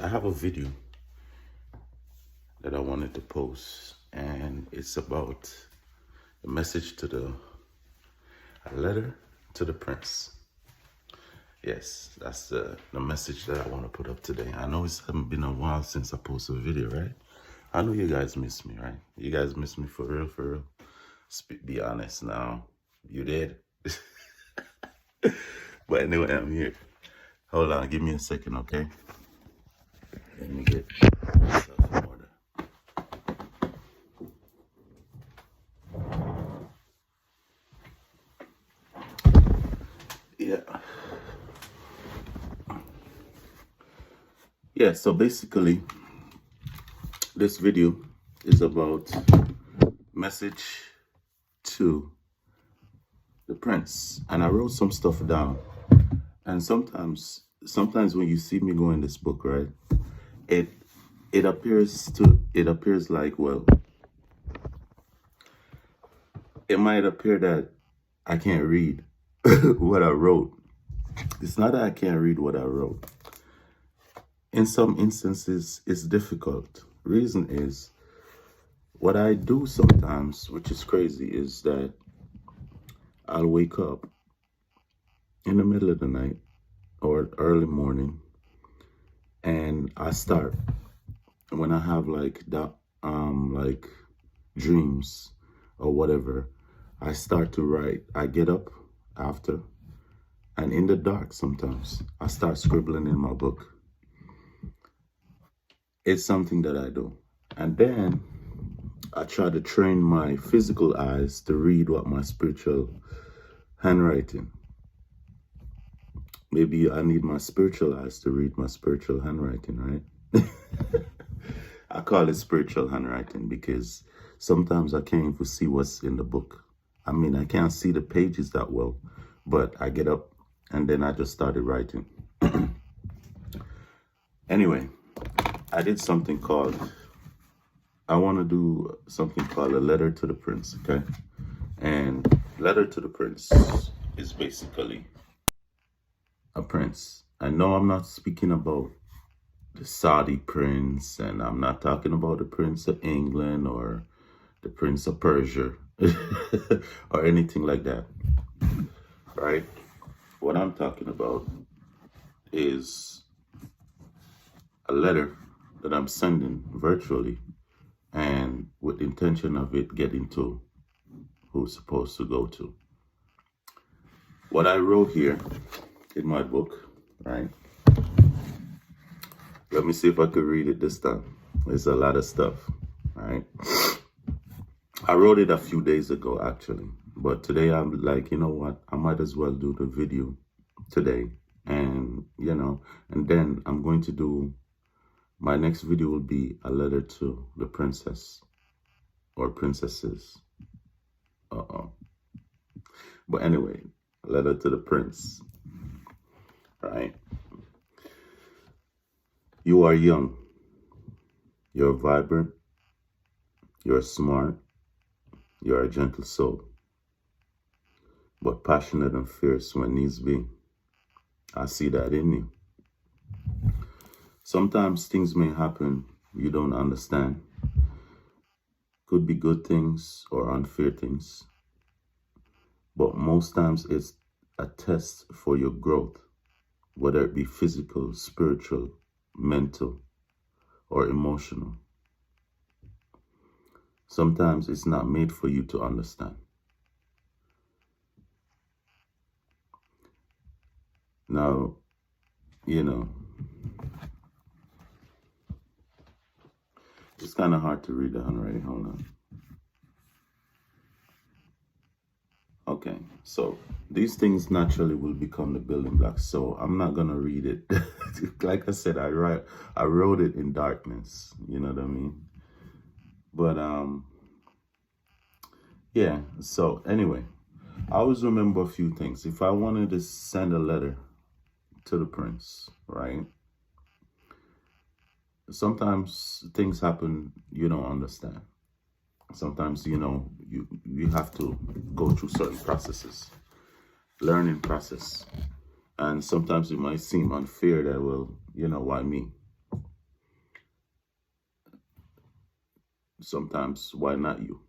I have a video that I wanted to post, and it's about a message to a letter to the prince. Yes, that's the message that I want to put up today. I know it's haven't been a while since I posted a video, right? I know you guys miss me, right? You guys miss me for real, for real. Be honest now. You did. But anyway, I'm here. Hold on, give me a second, okay? Let me get myself in order. Yeah, so basically, this video is about message to the prince. And I wrote some stuff down. And sometimes when you see me go in this book, right, it appears like, well, it might appear that I can't read what I wrote. It's not that I can't read what I wrote. In some instances, it's difficult. Reason is, what I do sometimes, which is crazy, is that I'll wake up in the middle of the night or early morning, and I start, when I have like dreams or whatever, I start to write. I get up after, and in the dark sometimes, I start scribbling in my book. It's something that I do. And then I try to train my physical eyes to read what my spiritual handwriting. Maybe I need my spiritual eyes to read my spiritual handwriting, right? I call it spiritual handwriting because sometimes I can't even see what's in the book. I mean, I can't see the pages that well, but I get up and then I just started writing. Anyway, I did something called, I want to do something called a letter to the prince, okay? And letter to the prince is basically a prince. I know I'm not speaking about the Saudi prince, and I'm not talking about the Prince of England or the Prince of Persia or anything like that, right? What I'm talking about is a letter that I'm sending virtually and with the intention of it getting to who it's supposed to go to. What I wrote here in my book, right? Let me see if I could read it this time. There's a lot of stuff, right? I wrote it a few days ago, actually. But today I'm like, you know what? I might as well do the video today. And, you know, and then I'm going to do, my next video will be a letter to the princess or princesses. But anyway, a letter to the prince, right? You are young, you're vibrant, you're smart, you're a gentle soul, but passionate and fierce when needs be. I see that in you. Sometimes things may happen you don't understand. Could be good things or unfair things, but most times it's a test for your growth, whether it be physical, spiritual, mental, or emotional. Sometimes it's not made for you to understand. Now, you know, it's kind of hard to read the handwriting. Hold on. Okay, so these things naturally will become the building blocks. So I'm not gonna read it. Like I said, I wrote it in darkness. You know what I mean? But yeah. So anyway, I always remember a few things. If I wanted to send a letter to the prince, right? Sometimes things happen you don't understand. Sometimes, you know, you have to go through certain processes, learning process. And sometimes it might seem unfair that, well, you know, why me? sometimes why not you?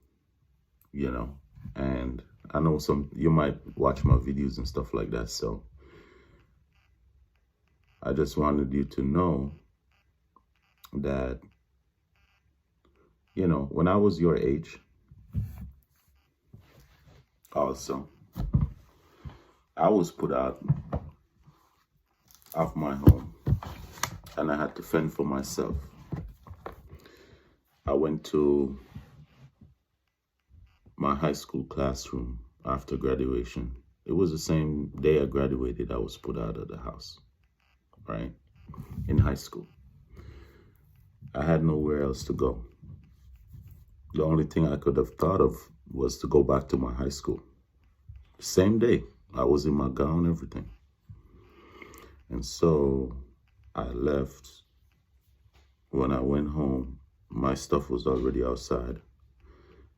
You know? And I know you might watch my videos and stuff like that. So I just wanted you to know that, when I was your age, also, I was put out of my home and I had to fend for myself. I went to my high school classroom after graduation. It was the same day I graduated, I was put out of the house, right? In high school. I had nowhere else to go. The only thing I could have thought of was to go back to my high school. Same day, I was in my gown, everything. And so I left. When I went home, my stuff was already outside.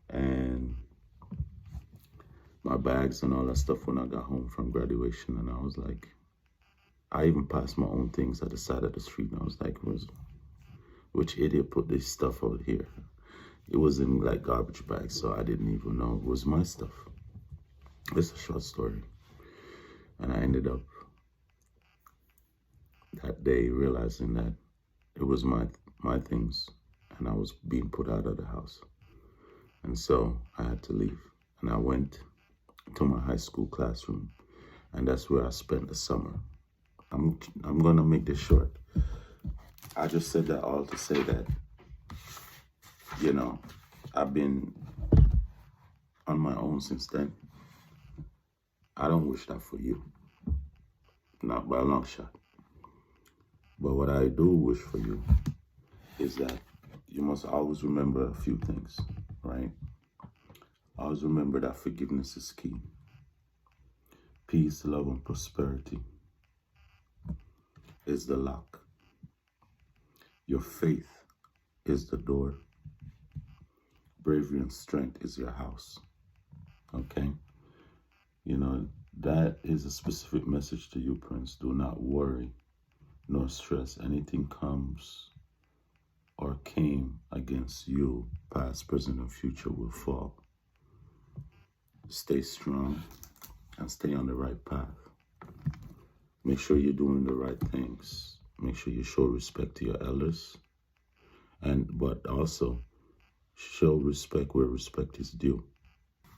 And my bags and all that stuff when I got home from graduation. And I was like, I even passed my own things at the side of the street. And I was like, which idiot put this stuff out here? It was in like garbage bags, so I didn't even know it was my stuff. It's a short story. And I ended up that day realizing that it was my things and I was being put out of the house. And so I had to leave. And I went to my high school classroom, and that's where I spent the summer. I'm gonna make this short. I just said that all to say that, I've been on my own since then. I don't wish that for you, not by a long shot. But what I do wish for you is that you must always remember a few things, right? Always remember that forgiveness is key. Peace, love, and prosperity is the lock. Your faith is the door. Bravery and strength is your house. Okay? That is a specific message to you, Prince. Do not worry nor stress. Anything comes or came against you, past, present, and future, will fall. Stay strong and stay on the right path. Make sure you're doing the right things. Make sure you show respect to your elders. But also show respect where respect is due.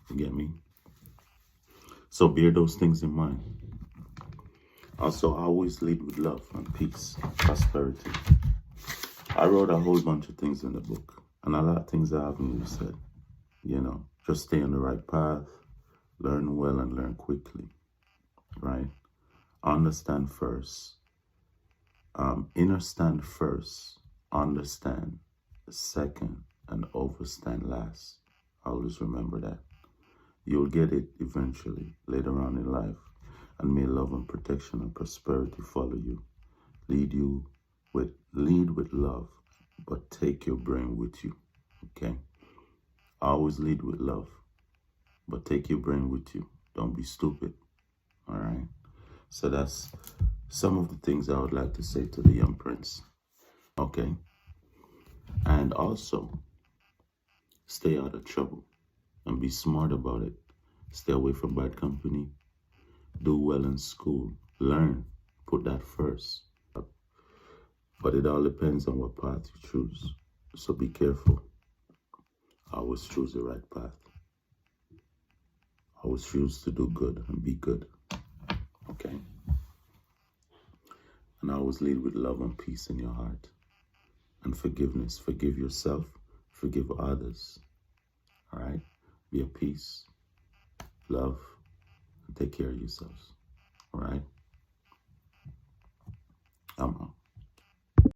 You get me? So bear those things in mind. Also, always lead with love and peace, prosperity. I wrote a whole bunch of things in the book, and a lot of things I haven't even said. Just stay on the right path, learn well and learn quickly, right? Understand first. Understand first, understand second, and overstand last. Always remember that. You'll get it eventually, later on in life. And may love and protection and prosperity follow you. Lead with love, but take your brain with you, okay? Always lead with love, but take your brain with you. Don't be stupid, all right? So that's some of the things I would like to say to the young prince, okay? And also, stay out of trouble and be smart about it. Stay away from bad company. Do well in school. Learn. Put that first. But it all depends on what path you choose. So be careful. Always choose the right path. Always choose to do good and be good. Okay? And always lead with love and peace in your heart. And forgiveness. Forgive yourself. Forgive others. All right? Be at peace. Love. And take care of yourselves. All right?